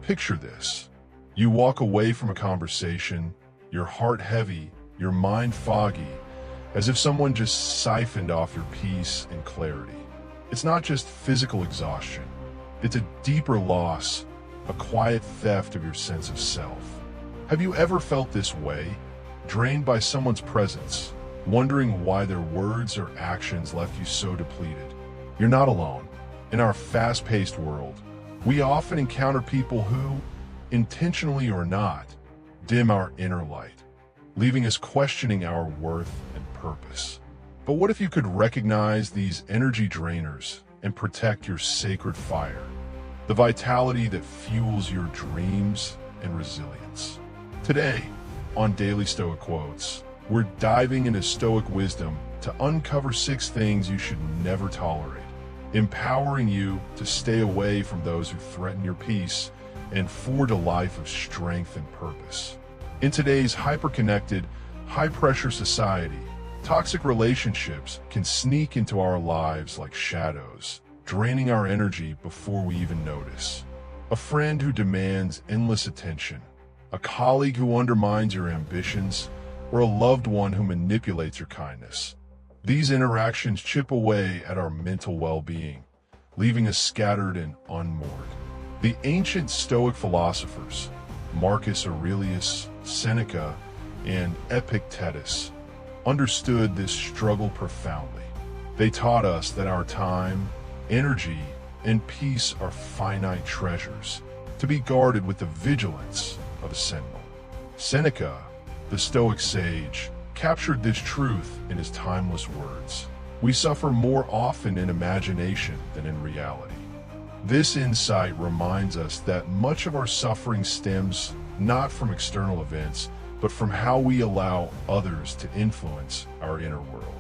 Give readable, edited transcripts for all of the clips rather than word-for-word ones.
Picture this. You walk away from a conversation, your heart heavy, your mind foggy, as if someone just siphoned off your peace and clarity. It's not just physical exhaustion. It's a deeper loss, a quiet theft of your sense of self. Have you ever felt this way? Drained by someone's presence, wondering why their words or actions left you so depleted? You're not alone. In our fast-paced world, we often encounter people who, intentionally or not, dim our inner light, leaving us questioning our worth and purpose. But what if you could recognize these energy drainers and protect your sacred fire, the vitality that fuels your dreams and resilience? Today, on Daily Stoic Quotes, we're diving into Stoic wisdom to uncover 6 things you should never tolerate, empowering you to stay away from those who threaten your peace and forge a life of strength and purpose. In today's hyper-connected, high-pressure society, toxic relationships can sneak into our lives like shadows, draining our energy before we even notice. A friend who demands endless attention, a colleague who undermines your ambitions, or a loved one who manipulates your kindness. These interactions chip away at our mental well-being, leaving us scattered and unmoored. The ancient Stoic philosophers, Marcus Aurelius, Seneca, and Epictetus, understood this struggle profoundly. They taught us that our time, energy, and peace are finite treasures, to be guarded with the vigilance of a sentinel. Seneca, the Stoic sage, captured this truth in his timeless words. We suffer more often in imagination than in reality. This insight reminds us that much of our suffering stems not from external events, but from how we allow others to influence our inner world.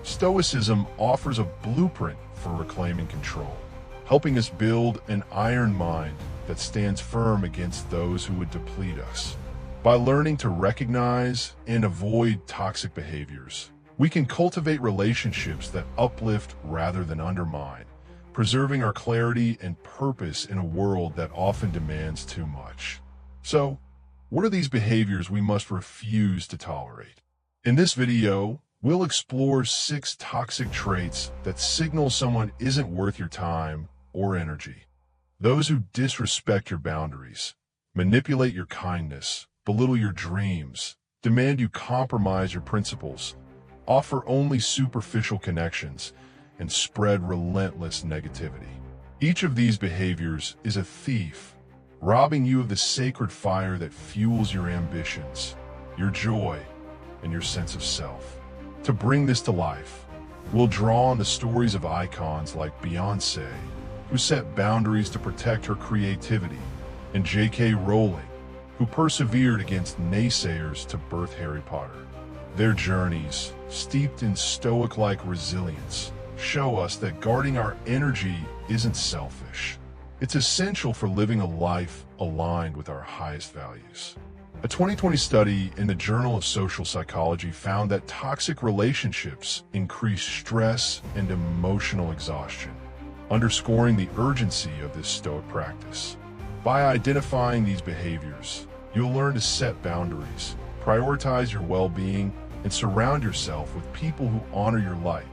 Stoicism offers a blueprint for reclaiming control, helping us build an iron mind that stands firm against those who would deplete us. By learning to recognize and avoid toxic behaviors, we can cultivate relationships that uplift rather than undermine, preserving our clarity and purpose in a world that often demands too much. So, what are these behaviors we must refuse to tolerate? In this video, we'll explore 6 toxic traits that signal someone isn't worth your time or energy. Those who disrespect your boundaries, manipulate your kindness, belittle your dreams, demand you compromise your principles, offer only superficial connections, and spread relentless negativity. Each of these behaviors is a thief, robbing you of the sacred fire that fuels your ambitions, your joy, and your sense of self. To bring this to life, we'll draw on the stories of icons like Beyoncé, who set boundaries to protect her creativity, and J.K. Rowling, who persevered against naysayers to birth Harry Potter. Their journeys, steeped in Stoic-like resilience, show us that guarding our energy isn't selfish. It's essential for living a life aligned with our highest values. A 2020 study in the Journal of Social Psychology found that toxic relationships increase stress and emotional exhaustion, underscoring the urgency of this Stoic practice. By identifying these behaviors, you'll learn to set boundaries, prioritize your well-being, and surround yourself with people who honor your light,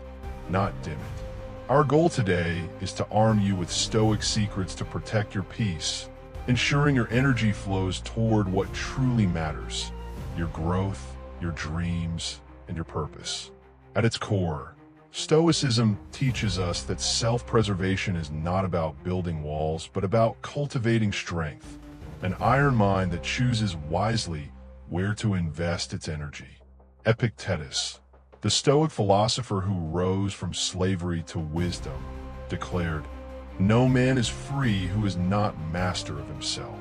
not dim it. Our goal today is to arm you with Stoic secrets to protect your peace, ensuring your energy flows toward what truly matters: your growth, your dreams, and your purpose. At its core, Stoicism teaches us that self-preservation is not about building walls, but about cultivating strength, an iron mind that chooses wisely where to invest its energy. Epictetus, the Stoic philosopher who rose from slavery to wisdom, declared, "No man is free who is not master of himself."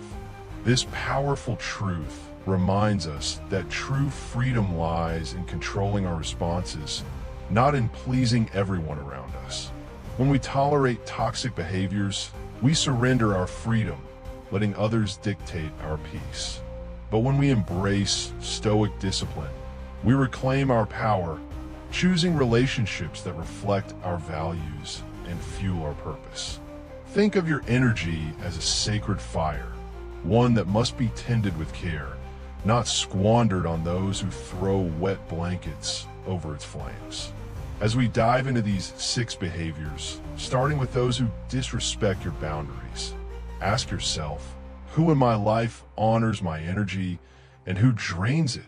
This powerful truth reminds us that true freedom lies in controlling our responses, not in pleasing everyone around us. When we tolerate toxic behaviors, we surrender our freedom, letting others dictate our peace. But when we embrace Stoic discipline, we reclaim our power, choosing relationships that reflect our values and fuel our purpose. Think of your energy as a sacred fire, one that must be tended with care, not squandered on those who throw wet blankets over its flames. As we dive into these 6 behaviors, starting with those who disrespect your boundaries, ask yourself, who in my life honors my energy and who drains it?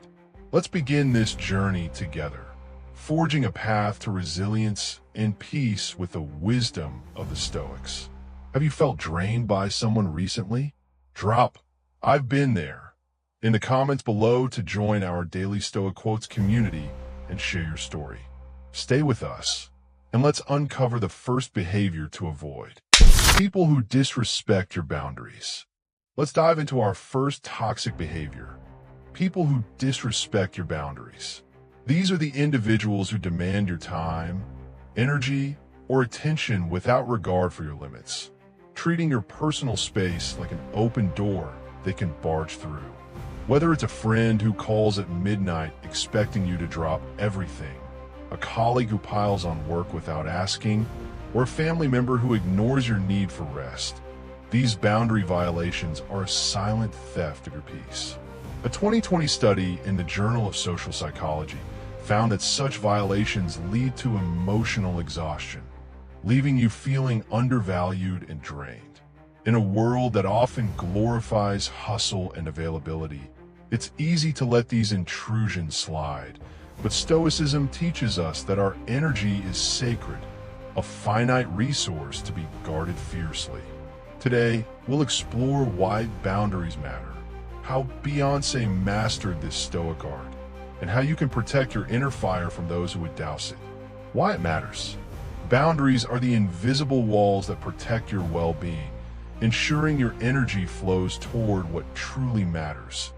Let's begin this journey together, forging a path to resilience and peace with the wisdom of the Stoics. Have you felt drained by someone recently? Drop "I've been there" in the comments below to join our daily Stoic Quotes community and share your story. Stay with us, and let's uncover the first behavior to avoid. People who disrespect your boundaries. Let's dive into our first toxic behavior. People who disrespect your boundaries. These are the individuals who demand your time, energy, or attention without regard for your limits, treating your personal space like an open door they can barge through. Whether it's a friend who calls at midnight expecting you to drop everything, a colleague who piles on work without asking, or a family member who ignores your need for rest, these boundary violations are a silent theft of your peace. A 2020 study in the Journal of Social Psychology found that such violations lead to emotional exhaustion, leaving you feeling undervalued and drained. In a world that often glorifies hustle and availability, it's easy to let these intrusions slide, but Stoicism teaches us that our energy is sacred, a finite resource to be guarded fiercely. Today, we'll explore why boundaries matter, how Beyoncé mastered this Stoic art, and how you can protect your inner fire from those who would douse it. Why it matters. Boundaries are the invisible walls that protect your well-being, ensuring your energy flows toward what truly matters: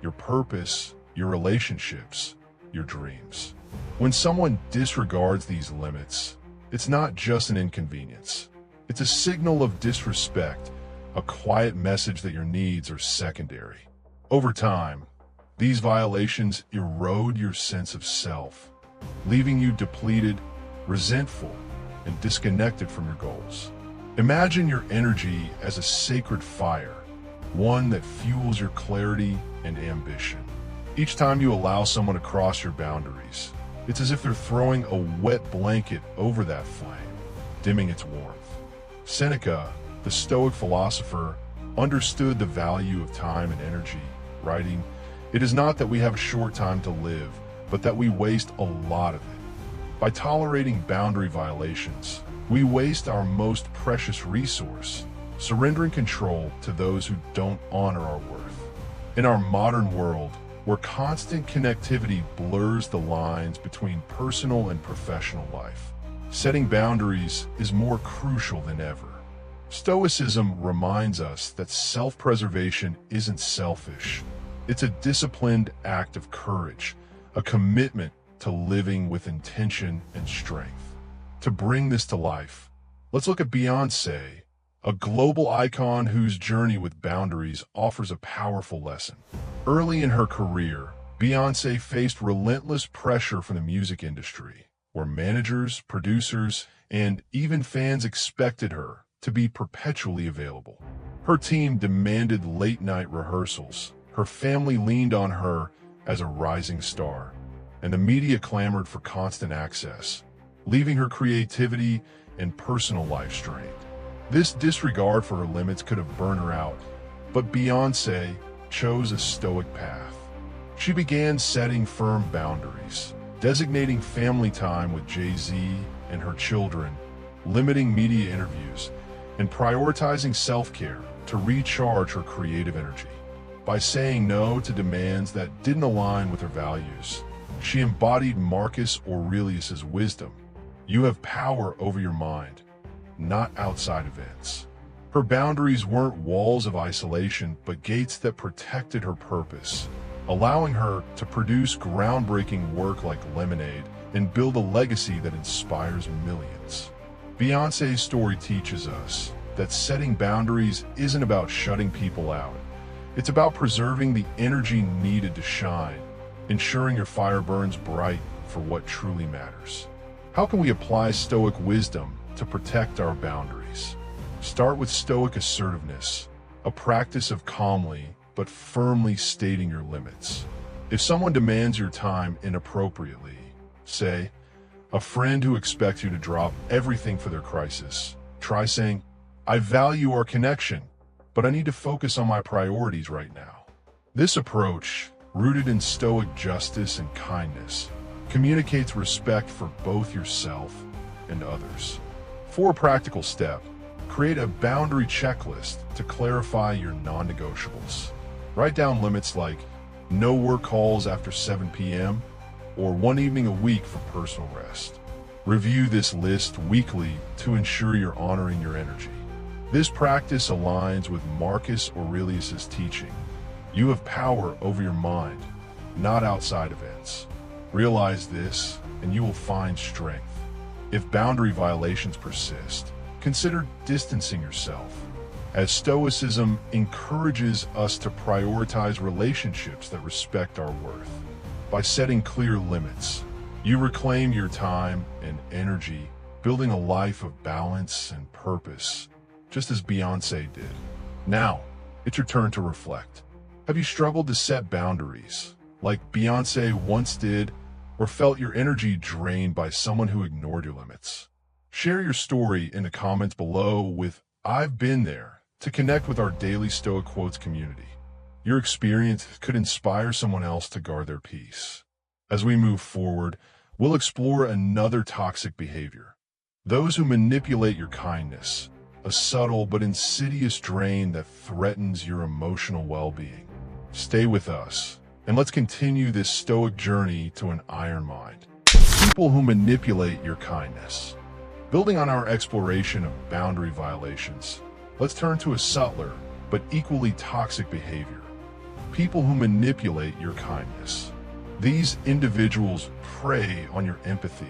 your purpose, your relationships, your dreams. When someone disregards these limits, it's not just an inconvenience. It's a signal of disrespect, a quiet message that your needs are secondary. Over time, these violations erode your sense of self, leaving you depleted, resentful, and disconnected from your goals. Imagine your energy as a sacred fire, one that fuels your clarity and ambition. Each time you allow someone to cross your boundaries, it's as if they're throwing a wet blanket over that flame, dimming its warmth. Seneca, the Stoic philosopher, understood the value of time and energy, writing, "It is not that we have a short time to live, but that we waste a lot of it." By tolerating boundary violations, we waste our most precious resource, surrendering control to those who don't honor our worth. In our modern world, where constant connectivity blurs the lines between personal and professional life, setting boundaries is more crucial than ever. Stoicism reminds us that self-preservation isn't selfish. It's a disciplined act of courage, a commitment to living with intention and strength. To bring this to life, let's look at Beyoncé, a global icon whose journey with boundaries offers a powerful lesson. Early in her career, Beyoncé faced relentless pressure from the music industry, where managers, producers, and even fans expected her to be perpetually available. Her team demanded late-night rehearsals, her family leaned on her as a rising star, and the media clamored for constant access, leaving her creativity and personal life strained. This disregard for her limits could have burned her out, but Beyoncé chose a stoic path. She began setting firm boundaries, designating family time with Jay-Z and her children, limiting media interviews, and prioritizing self-care to recharge her creative energy. By saying no to demands that didn't align with her values, she embodied Marcus Aurelius's wisdom: "You have power over your mind, not outside events." Her boundaries weren't walls of isolation, but gates that protected her purpose, allowing her to produce groundbreaking work like Lemonade and build a legacy that inspires millions. Beyoncé's story teaches us that setting boundaries isn't about shutting people out. It's about preserving the energy needed to shine, ensuring your fire burns bright for what truly matters. How can we apply Stoic wisdom to protect our boundaries? Start with Stoic assertiveness, a practice of calmly but firmly stating your limits. If someone demands your time inappropriately, say, a friend who expects you to drop everything for their crisis, try saying, I value our connection, but I need to focus on my priorities right now. This approach, rooted in Stoic justice and kindness, communicates respect for both yourself and others. For a practical step, create a boundary checklist to clarify your non-negotiables. Write down limits like no work calls after 7 p.m. or one evening a week for personal rest. Review this list weekly to ensure you're honoring your energy. This practice aligns with Marcus Aurelius' teaching. You have power over your mind, not outside events. Realize this, and you will find strength. If boundary violations persist, consider distancing yourself, as Stoicism encourages us to prioritize relationships that respect our worth. By setting clear limits, you reclaim your time and energy, building a life of balance and purpose, just as Beyoncé did. Now, it's your turn to reflect. Have you struggled to set boundaries, like Beyoncé once did, or felt your energy drained by someone who ignored your limits? Share your story in the comments below with I've been there to connect with our daily Stoic Quotes community. Your experience could inspire someone else to guard their peace. As we move forward, we'll explore another toxic behavior. Those who manipulate your kindness, a subtle but insidious drain that threatens your emotional well-being. Stay with us, and let's continue this Stoic journey to an iron mind. People who manipulate your kindness. Building on our exploration of boundary violations, let's turn to a subtler but equally toxic behavior. People who manipulate your kindness. These individuals prey on your empathy,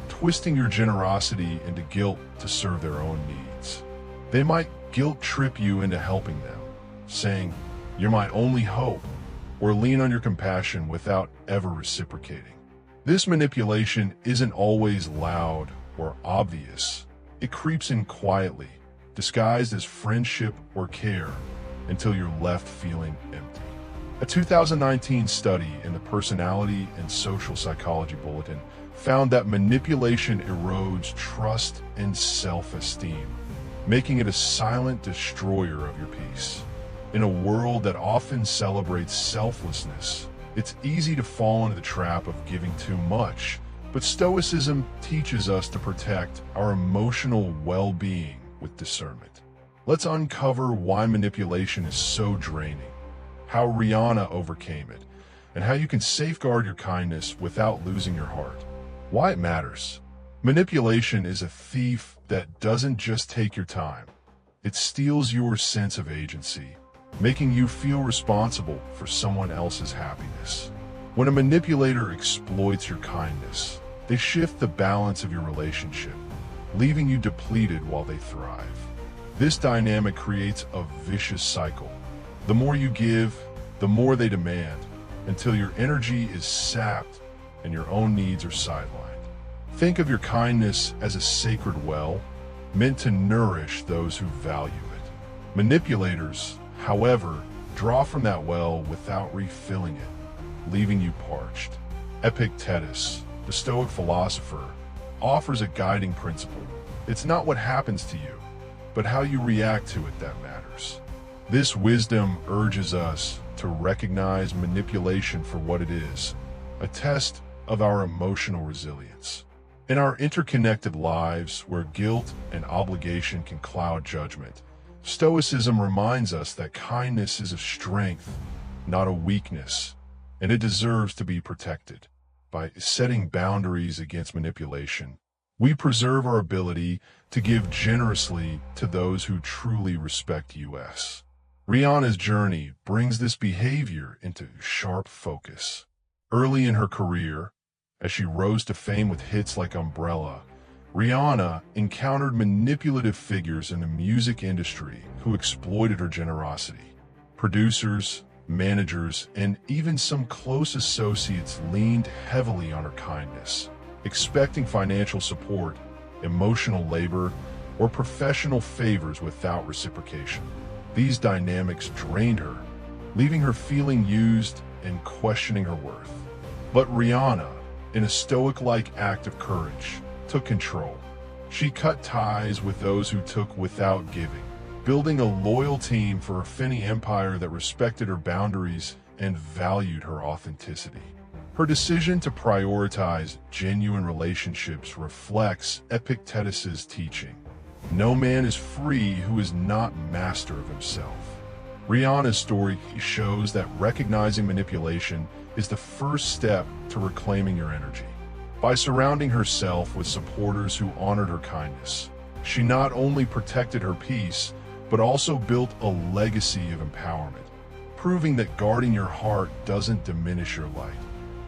twisting your generosity into guilt to serve their own needs. They might guilt trip you into helping them, saying, "You're my only hope," or lean on your compassion without ever reciprocating. This manipulation isn't always loud or obvious. It creeps in quietly, disguised as friendship or care, until you're left feeling empty. A 2019 study in the Personality and Social Psychology Bulletin found that manipulation erodes trust and self-esteem, making it a silent destroyer of your peace. In a world that often celebrates selflessness, it's easy to fall into the trap of giving too much, but Stoicism teaches us to protect our emotional well-being with discernment. Let's uncover why manipulation is so draining, how Rihanna overcame it, and how you can safeguard your kindness without losing your heart. Why it matters. Manipulation is a thief that doesn't just take your time. It steals your sense of agency, making you feel responsible for someone else's happiness. When a manipulator exploits your kindness, they shift the balance of your relationship, leaving you depleted while they thrive. This dynamic creates a vicious cycle. The more you give, the more they demand, until your energy is sapped and your own needs are sidelined. Think of your kindness as a sacred well, meant to nourish those who value it. Manipulators, however, draw from that well without refilling it, leaving you parched. Epictetus, the Stoic philosopher, offers a guiding principle. It's not what happens to you, but how you react to it that matters. This wisdom urges us to recognize manipulation for what it is, a test of our emotional resilience. In our interconnected lives, where guilt and obligation can cloud judgment, Stoicism reminds us that kindness is a strength, not a weakness, and it deserves to be protected. By setting boundaries against manipulation, we preserve our ability to give generously to those who truly respect us. Rihanna's journey brings this behavior into sharp focus. Early in her career, as she rose to fame with hits like Umbrella, Rihanna encountered manipulative figures in the music industry who exploited her generosity. Producers, managers, and even some close associates leaned heavily on her kindness, expecting financial support, emotional labor, or professional favors without reciprocation. These dynamics drained her, leaving her feeling used and questioning her worth. But Rihanna, in a Stoic-like act of courage, took control. She cut ties with those who took without giving, building a loyal team for a finny empire that respected her boundaries and valued her authenticity. Her decision to prioritize genuine relationships reflects Epictetus's teaching. No man is free who is not master of himself. Rihanna's story shows that recognizing manipulation is the first step to reclaiming your energy. By surrounding herself with supporters who honored her kindness, she not only protected her peace, but also built a legacy of empowerment, proving that guarding your heart doesn't diminish your light,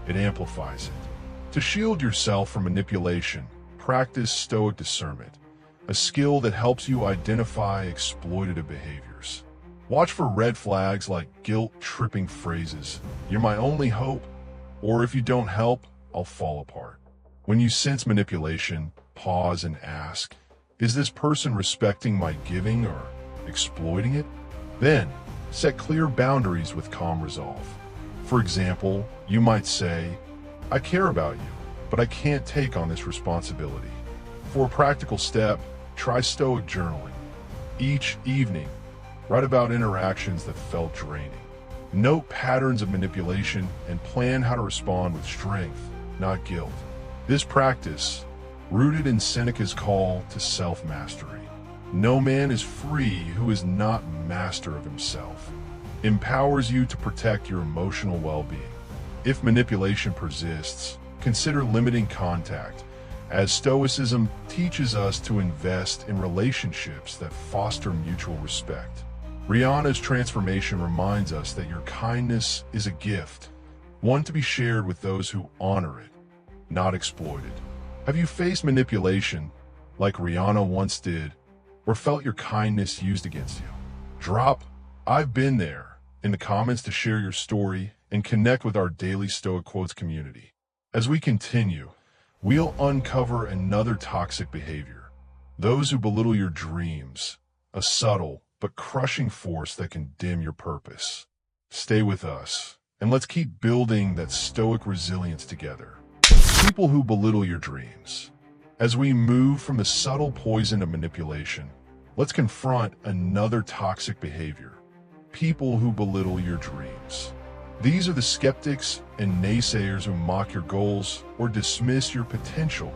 it amplifies it. To shield yourself from manipulation, practice Stoic discernment, a skill that helps you identify exploitative behaviors. Watch for red flags like guilt-tripping phrases, "You're my only hope," or "If you don't help, I'll fall apart." When you sense manipulation, pause and ask, "Is this person respecting my giving or exploiting it?" Then, set clear boundaries with calm resolve. For example, you might say, "I care about you, but I can't take on this responsibility." For a practical step, try Stoic journaling. Each evening, write about interactions that felt draining. Note patterns of manipulation and plan how to respond with strength, not guilt. This practice, rooted in Seneca's call to self-mastery. No man is free who is not master of himself, empowers you to protect your emotional well-being. If manipulation persists, consider limiting contact, as Stoicism teaches us to invest in relationships that foster mutual respect. Rihanna's transformation reminds us that your kindness is a gift, one to be shared with those who honor it, not exploited. Have you faced manipulation, like Rihanna once did, or felt your kindness used against you? Drop "I've been there" in the comments to share your story and connect with our daily Stoic Quotes community. As we continue, we'll uncover another toxic behavior: those who belittle your dreams, a subtle but crushing force that can dim your purpose. Stay with us, and let's keep building that Stoic resilience together. People who belittle your dreams. As we move from the subtle poison of manipulation, let's confront another toxic behavior: people who belittle your dreams. These are the skeptics and naysayers who mock your goals or dismiss your potential,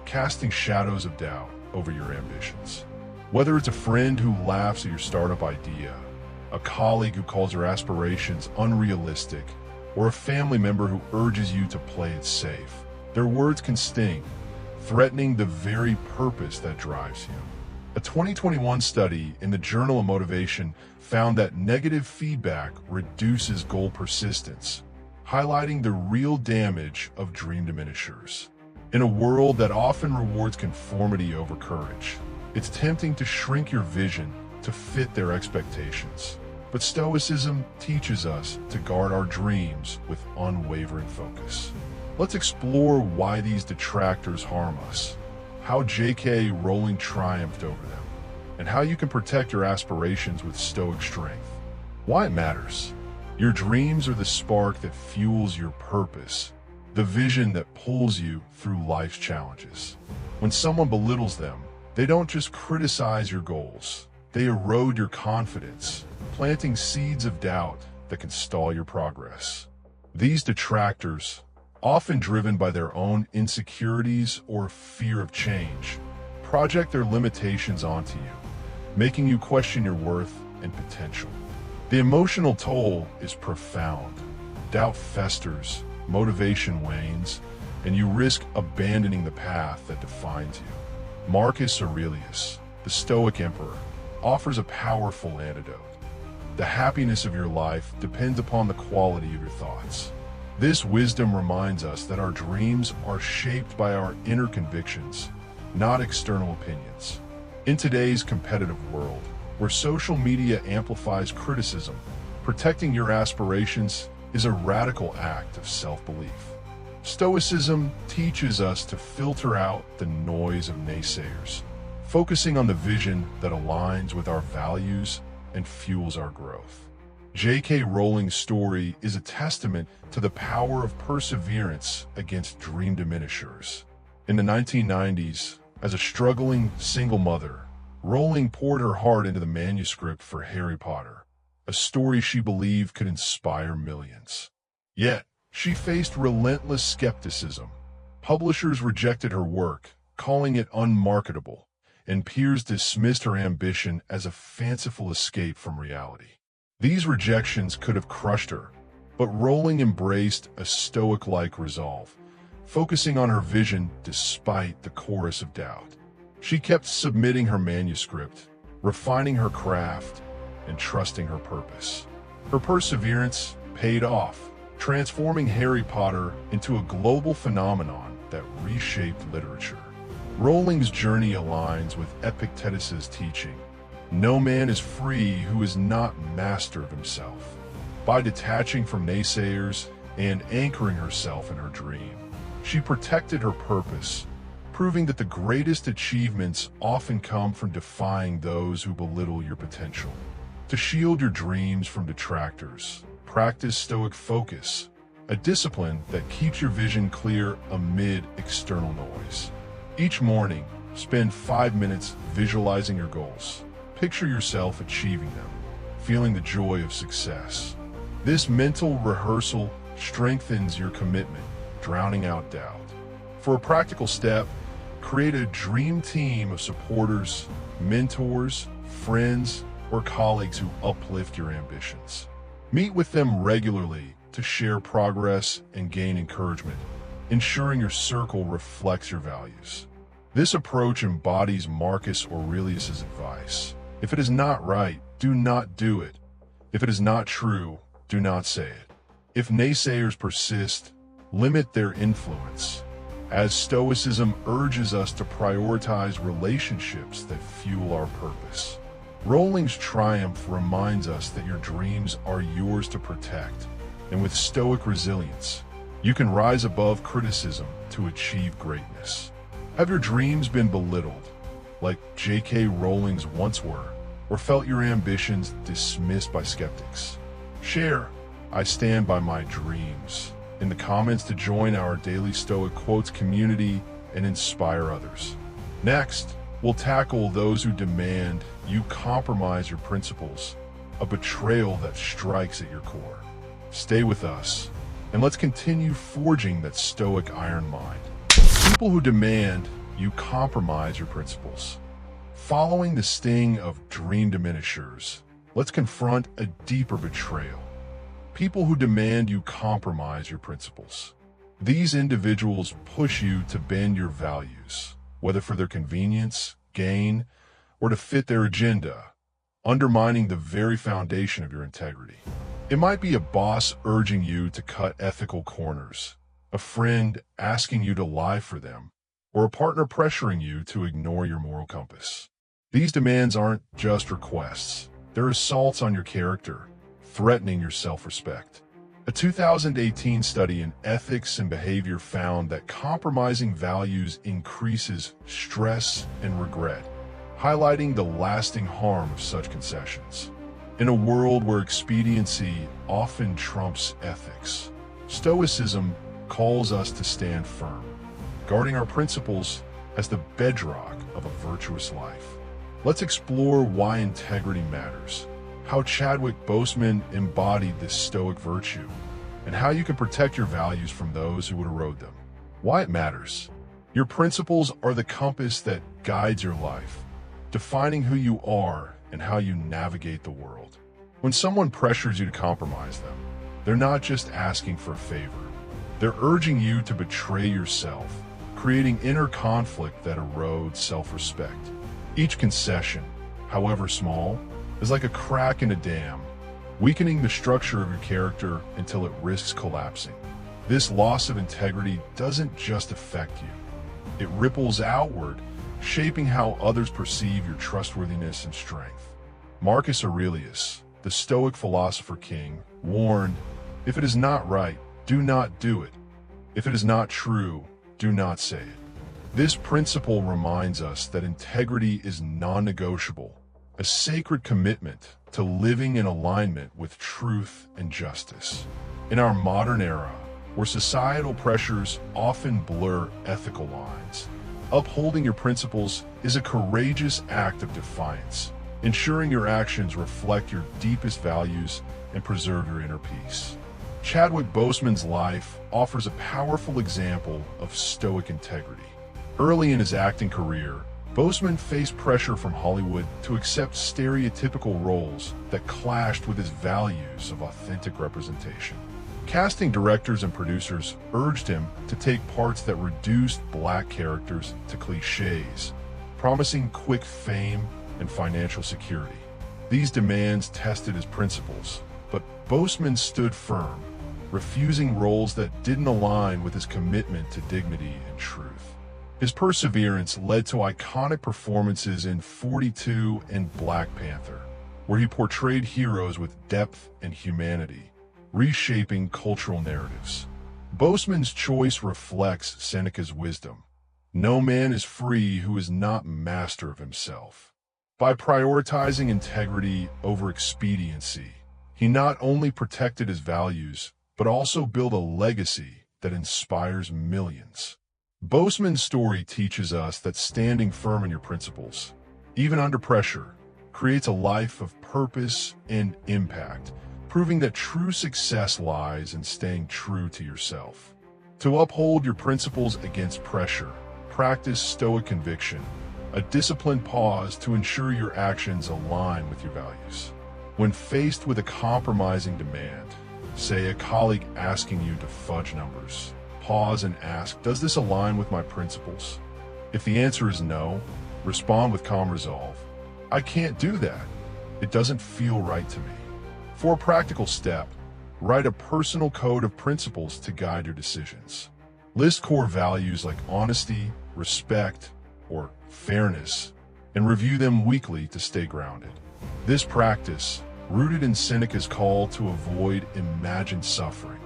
casting shadows of doubt over your ambitions. Whether it's a friend who laughs at your startup idea, a colleague who calls your aspirations unrealistic, or a family member who urges you to play it safe, their words can sting, threatening the very purpose that drives you. A 2021 study in the Journal of Motivation found that negative feedback reduces goal persistence, highlighting the real damage of dream diminishers. In a world that often rewards conformity over courage, it's tempting to shrink your vision to fit their expectations. But Stoicism teaches us to guard our dreams with unwavering focus. Let's explore why these detractors harm us, how J.K. Rowling triumphed over them, and how you can protect your aspirations with Stoic strength. Why it matters. Your dreams are the spark that fuels your purpose, the vision that pulls you through life's challenges. When someone belittles them, they don't just criticize your goals, they erode your confidence, planting seeds of doubt that can stall your progress. These detractors, often driven by their own insecurities or fear of change, project their limitations onto you, making you question your worth and potential. The emotional toll is profound. Doubt festers, motivation wanes, and you risk abandoning the path that defines you. Marcus Aurelius, the Stoic emperor, offers a powerful antidote. The happiness of your life depends upon the quality of your thoughts. This wisdom reminds us that our dreams are shaped by our inner convictions, not external opinions. In today's competitive world, where social media amplifies criticism, protecting your aspirations is a radical act of self-belief. Stoicism teaches us to filter out the noise of naysayers, focusing on the vision that aligns with our values and fuels our growth. J.K. Rowling's story is a testament to the power of perseverance against dream diminishers. In the 1990s, as a struggling single mother, Rowling poured her heart into the manuscript for Harry Potter, a story she believed could inspire millions. Yet, she faced relentless skepticism. Publishers rejected her work, calling it unmarketable, and peers dismissed her ambition as a fanciful escape from reality. These rejections could have crushed her, but Rowling embraced a Stoic-like resolve, focusing on her vision despite the chorus of doubt. She kept submitting her manuscript, refining her craft, and trusting her purpose. Her perseverance paid off, transforming Harry Potter into a global phenomenon that reshaped literature. Rowling's journey aligns with Epictetus' teaching. No man is free who is not master of himself. By detaching from naysayers and anchoring herself in her dream, she protected her purpose, proving that the greatest achievements often come from defying those who belittle your potential. To shield your dreams from detractors, practice Stoic focus, a discipline that keeps your vision clear amid external noise. Each morning, spend 5 minutes visualizing your goals. Picture yourself achieving them, feeling the joy of success. This mental rehearsal strengthens your commitment, drowning out doubt. For a practical step, create a dream team of supporters, mentors, friends, or colleagues who uplift your ambitions. Meet with them regularly to share progress and gain encouragement, ensuring your circle reflects your values. This approach embodies Marcus Aurelius' advice. If it is not right, do not do it. If it is not true, do not say it. If naysayers persist, limit their influence, as Stoicism urges us to prioritize relationships that fuel our purpose. Rowling's triumph reminds us that your dreams are yours to protect, and with Stoic resilience, you can rise above criticism to achieve greatness. Have your dreams been belittled, like J.K. Rowling's once were, or felt your ambitions dismissed by skeptics? Share, "I stand by my dreams," in the comments to join our daily Stoic Quotes community and inspire others. Next, we'll tackle those who demand you compromise your principles, a betrayal that strikes at your core. Stay with us, and let's continue forging that Stoic iron mind. People who demand you compromise your principles. Following the sting of dream diminishers, let's confront a deeper betrayal. People who demand you compromise your principles. These individuals push you to bend your values, whether for their convenience, gain, or to fit their agenda, undermining the very foundation of your integrity. It might be a boss urging you to cut ethical corners, a friend asking you to lie for them, or a partner pressuring you to ignore your moral compass. These demands aren't just requests. They're assaults on your character, threatening your self-respect. A 2018 study in ethics and behavior found that compromising values increases stress and regret, highlighting the lasting harm of such concessions. In a world where expediency often trumps ethics, Stoicism calls us to stand firm, guarding our principles as the bedrock of a virtuous life. Let's explore why integrity matters, how Chadwick Boseman embodied this Stoic virtue, and how you can protect your values from those who would erode them. Why it matters. Your principles are the compass that guides your life, defining who you are and how you navigate the world. When someone pressures you to compromise them, they're not just asking for a favor. They're urging you to betray yourself, creating inner conflict that erodes self-respect. Each concession, however small, is like a crack in a dam, weakening the structure of your character until it risks collapsing. This loss of integrity doesn't just affect you. It ripples outward, shaping how others perceive your trustworthiness and strength. Marcus Aurelius, the Stoic philosopher king, warned, "If it is not right, do not do it. If it is not true, do not say it." This principle reminds us that integrity is non-negotiable, a sacred commitment to living in alignment with truth and justice. In our modern era, where societal pressures often blur ethical lines, upholding your principles is a courageous act of defiance, ensuring your actions reflect your deepest values and preserve your inner peace. Chadwick Boseman's life offers a powerful example of Stoic integrity. Early in his acting career, Boseman faced pressure from Hollywood to accept stereotypical roles that clashed with his values of authentic representation. Casting directors and producers urged him to take parts that reduced black characters to cliches, promising quick fame and financial security. These demands tested his principles, but Boseman stood firm, refusing roles that didn't align with his commitment to dignity and truth. His perseverance led to iconic performances in 42 and Black Panther, where he portrayed heroes with depth and humanity, reshaping cultural narratives. Boseman's choice reflects Seneca's wisdom. No man is free who is not master of himself. By prioritizing integrity over expediency, he not only protected his values, but also built a legacy that inspires millions. Boseman's story teaches us that standing firm in your principles, even under pressure, creates a life of purpose and impact, proving that true success lies in staying true to yourself. To uphold your principles against pressure, practice Stoic conviction, a disciplined pause to ensure your actions align with your values. When faced with a compromising demand, say a colleague asking you to fudge numbers, pause and ask, does this align with my principles? If the answer is no, respond with calm resolve. I can't do that. It doesn't feel right to me. For a practical step, write a personal code of principles to guide your decisions. List core values like honesty, respect, or fairness, and review them weekly to stay grounded. This practice, rooted in Seneca's call to avoid imagined suffering,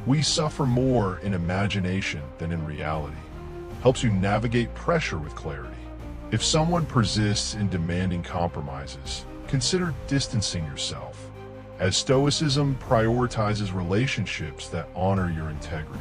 we suffer more in imagination than in reality, helps you navigate pressure with clarity. If someone persists in demanding compromises, consider distancing yourself, as Stoicism prioritizes relationships that honor your integrity.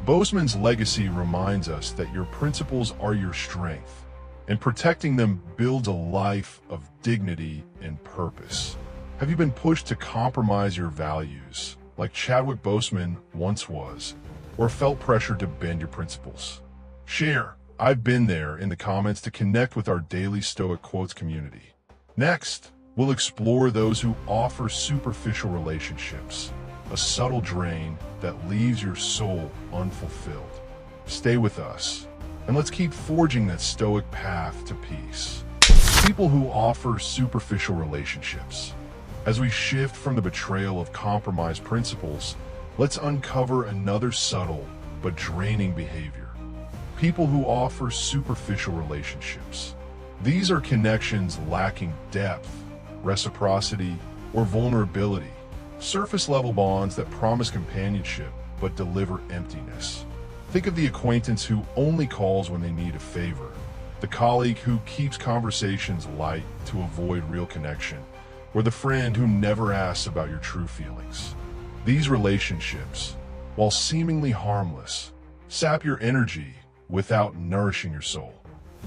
Boseman's legacy reminds us that your principles are your strength, and protecting them builds a life of dignity and purpose. Have you been pushed to compromise your values, like Chadwick Boseman once was, or felt pressure to bend your principles? Share, I've been there, in the comments to connect with our daily Stoic quotes community. Next, we'll explore those who offer superficial relationships, a subtle drain that leaves your soul unfulfilled. Stay with us, and let's keep forging that Stoic path to peace. People who offer superficial relationships. As we shift from the betrayal of compromised principles, let's uncover another subtle but draining behavior. People who offer superficial relationships. These are connections lacking depth, reciprocity, or vulnerability. Surface-level bonds that promise companionship but deliver emptiness. Think of the acquaintance who only calls when they need a favor, the colleague who keeps conversations light to avoid real connection, or the friend who never asks about your true feelings. These relationships, while seemingly harmless, sap your energy without nourishing your soul.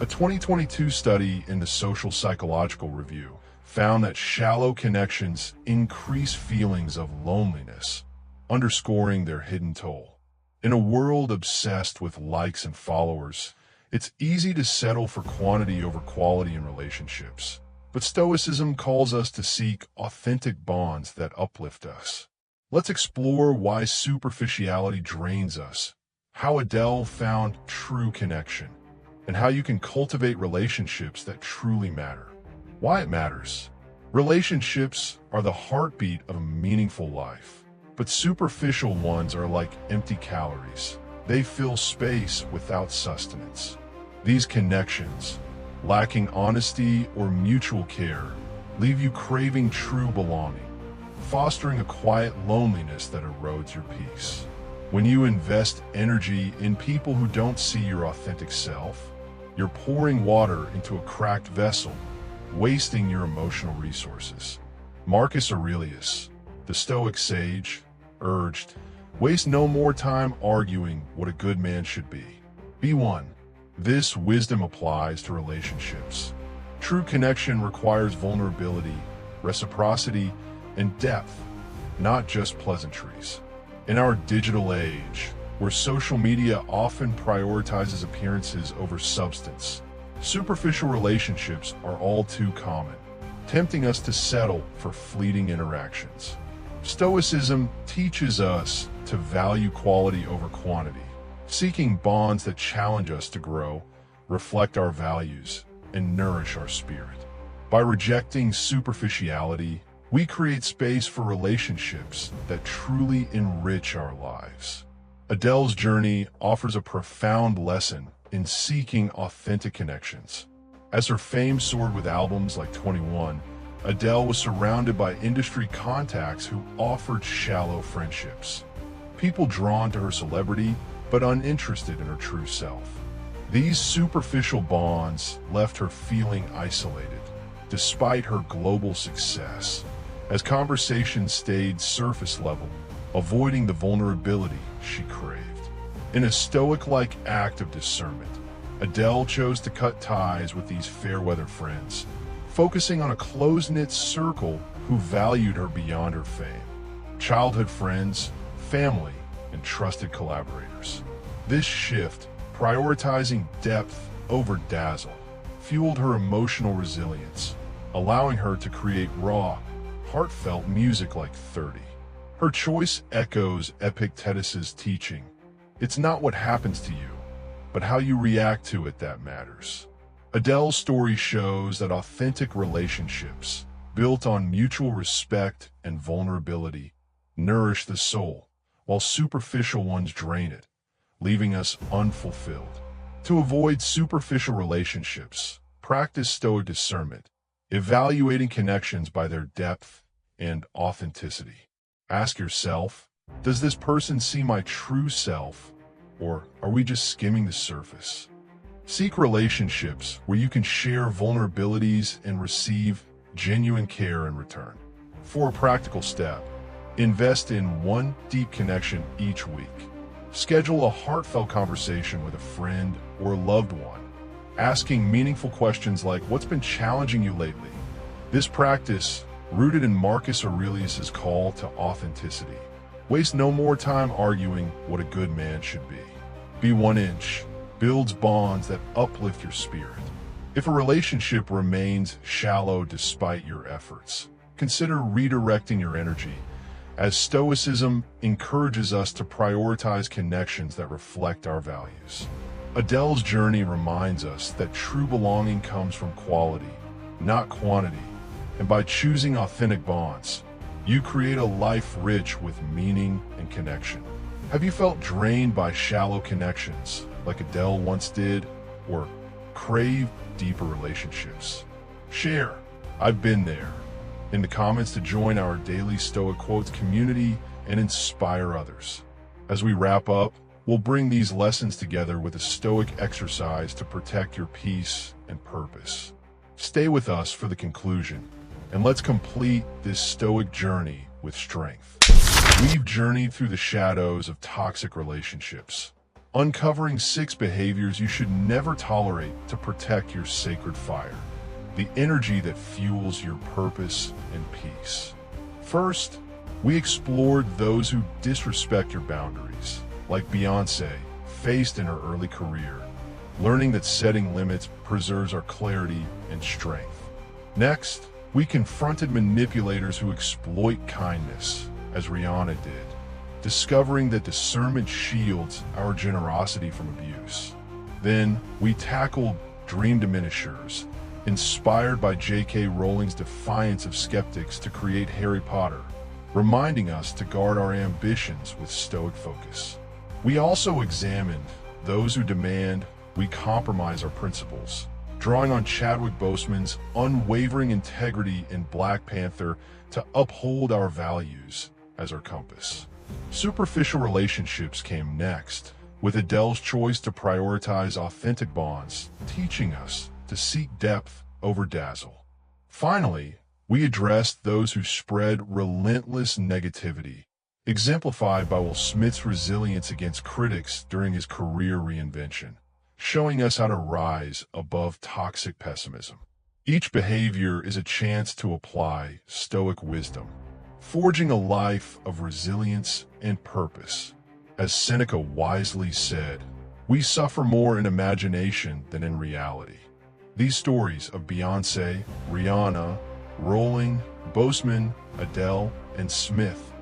A 2022 study in the Social Psychological Review found that shallow connections increase feelings of loneliness, underscoring their hidden toll. In a world obsessed with likes and followers, it's easy to settle for quantity over quality in relationships. But Stoicism calls us to seek authentic bonds that uplift us. Let's explore why superficiality drains us, how Adele found true connection, and how you can cultivate relationships that truly matter. Why it matters. Relationships are the heartbeat of a meaningful life, but superficial ones are like empty calories. They fill space without sustenance. These connections, lacking honesty or mutual care, leave you craving true belonging, fostering a quiet loneliness that erodes your peace. When you invest energy in people who don't see your authentic self, you're pouring water into a cracked vessel, wasting your emotional resources. Marcus Aurelius, the Stoic sage, urged, "Waste no more time arguing what a good man should be. Be one." This wisdom applies to relationships. True connection requires vulnerability, reciprocity, and depth, not just pleasantries. In our digital age, where social media often prioritizes appearances over substance, superficial relationships are all too common, tempting us to settle for fleeting interactions. Stoicism teaches us to value quality over quantity, seeking bonds that challenge us to grow, reflect our values, and nourish our spirit. By rejecting superficiality, we create space for relationships that truly enrich our lives. Adele's journey offers a profound lesson in seeking authentic connections. As her fame soared with albums like 21, Adele was surrounded by industry contacts who offered shallow friendships. People drawn to her celebrity, but uninterested in her true self. These superficial bonds left her feeling isolated, despite her global success, as conversations stayed surface level, avoiding the vulnerability she craved. In a Stoic-like act of discernment, Adele chose to cut ties with these fair-weather friends, focusing on a close-knit circle who valued her beyond her fame. Childhood friends, family, and trusted collaborators. This shift, prioritizing depth over dazzle, fueled her emotional resilience, allowing her to create raw, heartfelt music like 30. Her choice echoes Epictetus' teaching. It's not what happens to you, but how you react to it that matters. Adele's story shows that authentic relationships, built on mutual respect and vulnerability, nourish the soul, while superficial ones drain it, leaving us unfulfilled. To avoid superficial relationships, practice Stoic discernment, evaluating connections by their depth and authenticity. Ask yourself, does this person see my true self, or are we just skimming the surface? Seek relationships where you can share vulnerabilities and receive genuine care in return. For a practical step, invest in one deep connection each week. Schedule a heartfelt conversation with a friend or loved one, asking meaningful questions like, "What's been challenging you lately?" This practice, rooted in Marcus Aurelius' call to authenticity, waste no more time arguing what a good man should be. Be 1 inch, builds bonds that uplift your spirit. If a relationship remains shallow despite your efforts, consider redirecting your energy, as Stoicism encourages us to prioritize connections that reflect our values. Adele's journey reminds us that true belonging comes from quality, not quantity, and by choosing authentic bonds, you create a life rich with meaning and connection. Have you felt drained by shallow connections, like Adele once did, or crave deeper relationships? Share, "I've been there," in the comments to join our daily Stoic Quotes community and inspire others. As we wrap up, we'll bring these lessons together with a Stoic exercise to protect your peace and purpose. Stay with us for the conclusion, and let's complete this Stoic journey with strength. We've journeyed through the shadows of toxic relationships, uncovering 6 behaviors you should never tolerate to protect your sacred fire, the energy that fuels your purpose and peace. First, we explored those who disrespect your boundaries, like Beyoncé faced in her early career, learning that setting limits preserves our clarity and strength. Next, we confronted manipulators who exploit kindness, as Rihanna did, discovering that discernment shields our generosity from abuse. Then, we tackled dream diminishers, inspired by J.K. Rowling's defiance of skeptics to create Harry Potter, reminding us to guard our ambitions with Stoic focus. We also examined those who demand we compromise our principles, drawing on Chadwick Boseman's unwavering integrity in Black Panther to uphold our values as our compass. Superficial relationships came next, with Adele's choice to prioritize authentic bonds, teaching us to seek depth over dazzle. Finally, we addressed those who spread relentless negativity, exemplified by Will Smith's resilience against critics during his career reinvention, showing us how to rise above toxic pessimism. Each behavior is a chance to apply Stoic wisdom, forging a life of resilience and purpose. As Seneca wisely said, we suffer more in imagination than in reality. These stories of Beyoncé, Rihanna, Rowling, Boseman, Adele, and Smith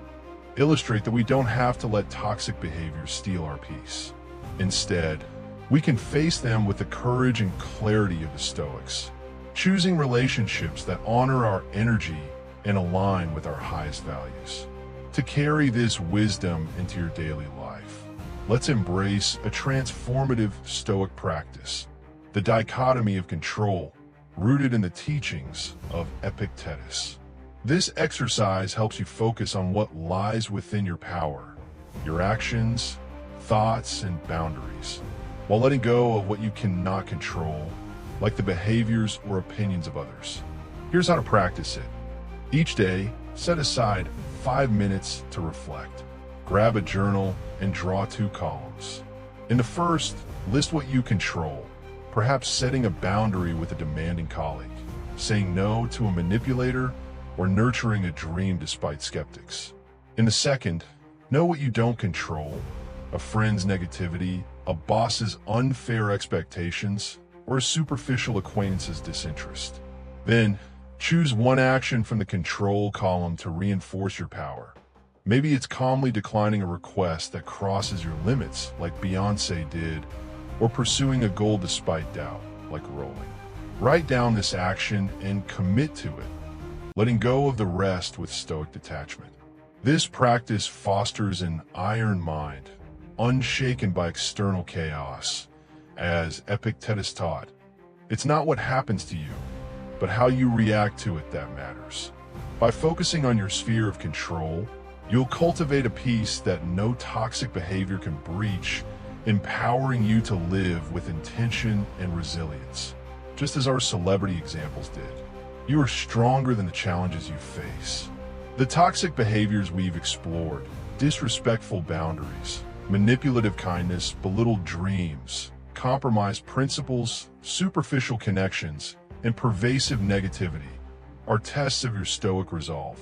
illustrate that we don't have to let toxic behaviors steal our peace. Instead, we can face them with the courage and clarity of the Stoics, choosing relationships that honor our energy and align with our highest values. To carry this wisdom into your daily life, let's embrace a transformative Stoic practice, the Dichotomy of Control, rooted in the teachings of Epictetus. This exercise helps you focus on what lies within your power, your actions, thoughts, and boundaries, while letting go of what you cannot control, like the behaviors or opinions of others. Here's how to practice it. Each day, set aside 5 minutes to reflect. Grab a journal and draw 2 columns. In the first, list what you control, perhaps setting a boundary with a demanding colleague, saying no to a manipulator, or nurturing a dream despite skeptics. In the second, know what you don't control, a friend's negativity, a boss's unfair expectations, or a superficial acquaintance's disinterest. Then, choose one action from the control column to reinforce your power. Maybe it's calmly declining a request that crosses your limits, like Beyoncé did, or pursuing a goal despite doubt, like Rowling. Write down this action and commit to it, letting go of the rest with Stoic detachment. This practice fosters an iron mind, unshaken by external chaos. As Epictetus taught, it's not what happens to you, but how you react to it that matters. By focusing on your sphere of control, you'll cultivate a peace that no toxic behavior can breach, empowering you to live with intention and resilience. Just as our celebrity examples did, you are stronger than the challenges you face. The toxic behaviors we've explored, disrespectful boundaries, manipulative kindness, belittled dreams, compromised principles, superficial connections, and pervasive negativity are tests of your Stoic resolve,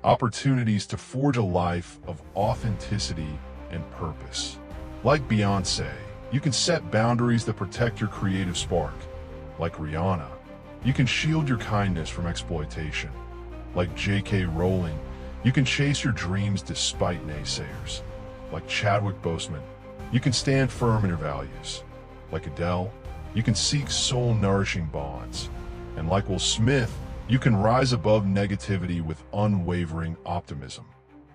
opportunities to forge a life of authenticity and purpose. Like Beyoncé, you can set boundaries that protect your creative spark. Like Rihanna, you can shield your kindness from exploitation. Like J.K. Rowling, you can chase your dreams despite naysayers. Like Chadwick Boseman, you can stand firm in your values. Like Adele, you can seek soul-nourishing bonds. And like Will Smith, you can rise above negativity with unwavering optimism.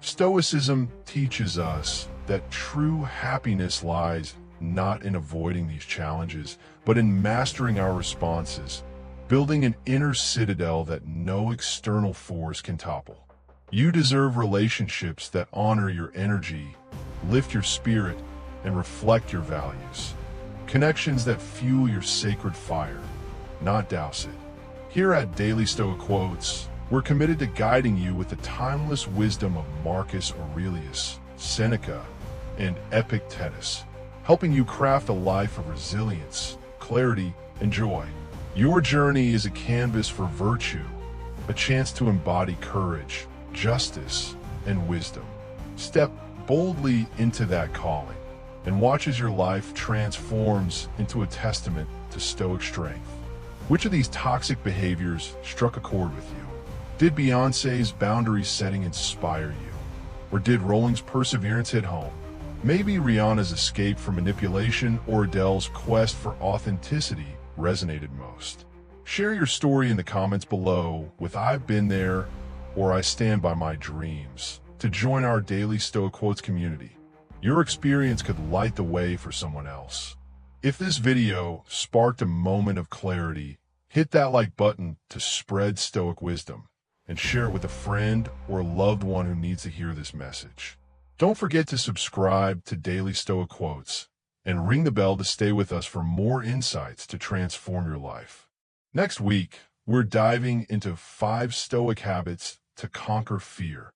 Stoicism teaches us that true happiness lies not in avoiding these challenges, but in mastering our responses, building an inner citadel that no external force can topple. You deserve relationships that honor your energy, lift your spirit, and reflect your values. Connections that fuel your sacred fire, not douse it. Here at Daily Stoic Quotes, we're committed to guiding you with the timeless wisdom of Marcus Aurelius, Seneca, and Epictetus, helping you craft a life of resilience, clarity, and joy. Your journey is a canvas for virtue, a chance to embody courage, justice, and wisdom. Step boldly into that calling and watch as your life transforms into a testament to Stoic strength. Which of these toxic behaviors struck a chord with you? Did Beyoncé's boundary setting inspire you? Or did Rowling's perseverance hit home? Maybe Rihanna's escape from manipulation or Adele's quest for authenticity resonated most. Share your story in the comments below with "I've been there" or "I stand by my dreams" to join our Daily Stoic Quotes community. Your experience could light the way for someone else. If this video sparked a moment of clarity, hit that like button to spread Stoic wisdom and share it with a friend or a loved one who needs to hear this message. Don't forget to subscribe to Daily Stoic Quotes and ring the bell to stay with us for more insights to transform your life. Next week, We're diving into 5 Stoic habits to conquer fear.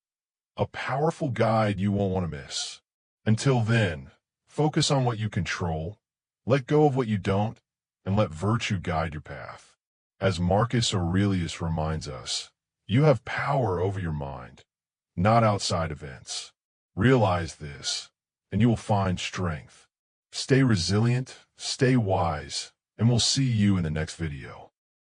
A powerful guide you won't want to miss. Until then, focus on what you control, let go of what you don't, and let virtue guide your path. As Marcus Aurelius reminds us, you have power over your mind, not outside events. Realize this, and you will find strength. Stay resilient, stay wise, and we'll see you in the next video.